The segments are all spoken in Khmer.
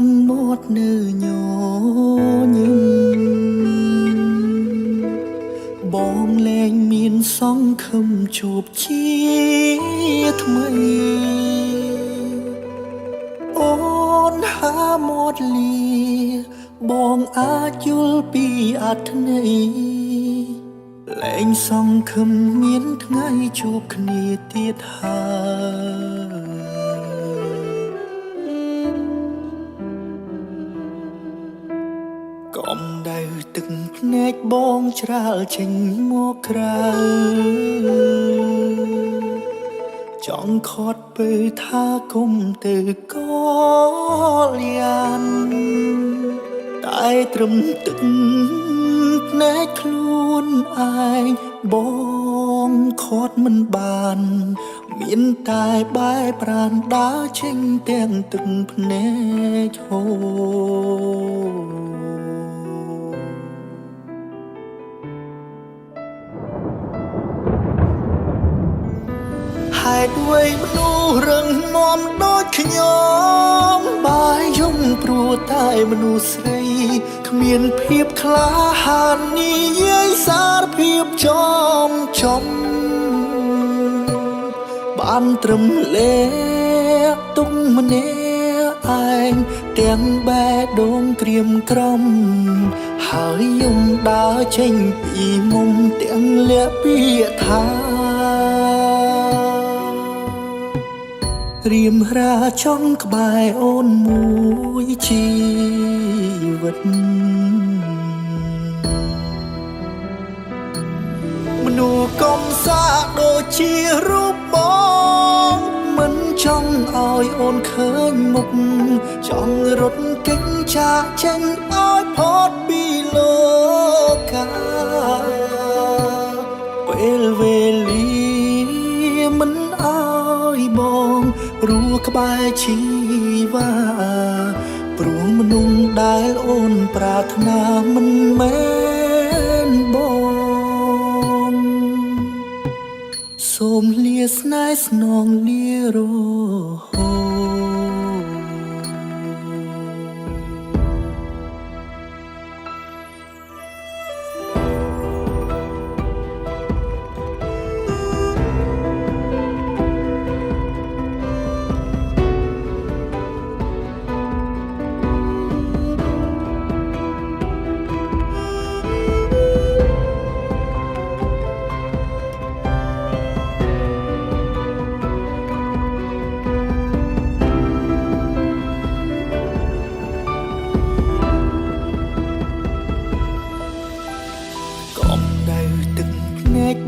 ងមាត់នៅញញឹមបងលែងមានសង្ឃឹមជួបជាថ្មីអូនហាមាត់លាបងអាចយល់ពីអត្ថន័យលែងសង្ឃឹមមានថ្ងៃជួបគ្នាទៀតហើយកំដៅទឹកភ្នែកបងច្រាលចេញមកក្រៅចង់ខត់ពើថាគុំទៅកលយានតែត្រឹមទឹកភ្នែកខ្លួនឯងបងខត់មិនបានមានតែបែរប្រានដើរចេញទាំងទឹកភ្នែកហូរហេតុអ្វីមនុស្សរឹងមាំដូចខ្ញុំបាយយំព្រោះតែមនុស្សស្រីគ្មានភាពក្លាហាននិយាយសារភាពចំបានត្រឹមលេទុំម្នាក់ឯងទាំងបែដូងក្រៀមក្រំហើយយំដើរចេញពីមុំទាំងលាក់ពាក្យថារៀមរាចង់ក្បែរអូនមួយជីវិតមនុស្សកំសាដូចជារូបបងមិនចង់ឲ្យអូនឃើញមុខចង់រត់គេចចាកចេញឲ្យផុតពីលោកកាពេលវេលាមិនឲ្យបងព្រោះក្បែរជីវ៉ាព្រោះមនុស្សដែលអូនប្រាថ្នាមិនមែនបងសូមលាស្នេហ៍ស្នងលារហូត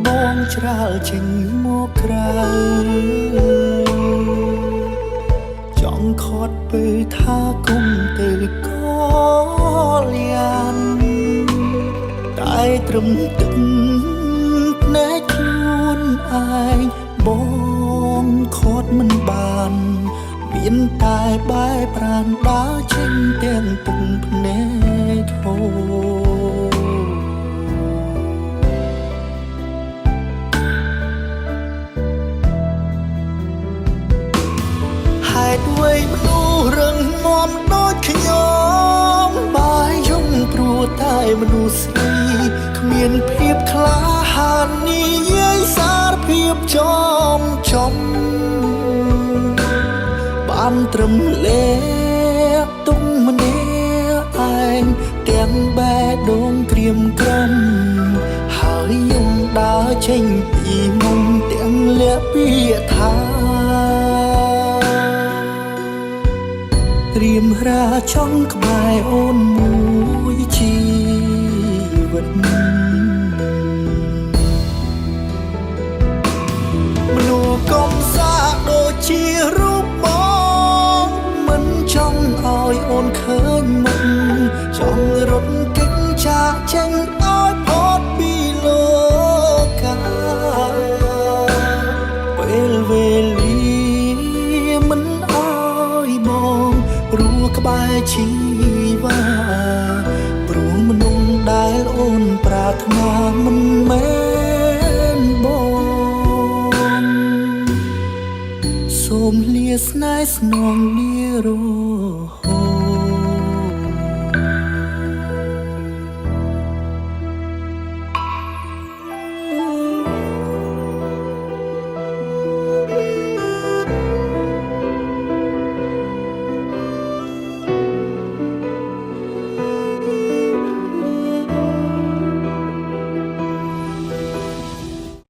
បងច្រាលចេញមកក្រៅចង់ខត់ពើថាគុំទៅកលយានតែត្រឹមទឹកភ្នែកខ្លួនឯងបងខត់មិនបានមានតែបែរប្រានដើរចេញទាំងទឹកភ្នែកហូរហេតុអ្វីមនុស្សរឹងមាំដូចខ្ញុំបាយយំព្រោះតែមនុស្សស្រីគ្មានភាពក្លាហាននិយាយសារភាពចំបានត្រឹមលេទុំម្នាក់ឯងទាំងបែដូងក្រៀមក្រំហើយយំដើរចេញពីមុំទាំងលាក់ពាក្យថារៀមរាចង់ក្បែរអូនមួយជីវិតមនុស្សកំសាដូចជារូបបងមិនចង់ឲ្យអូនឃើញមុខចង់រត់គេចចាកចេញឲ្យផុតពីលោកកាពេលវេលាមិនឲ្យបងព្រោះក្បែរជីវ៉ាព្រោះមនុស្សដែលអូនប្រាថ្នាមិនមែនបងសូមលាស្នេហ៍ស្នងលារហូត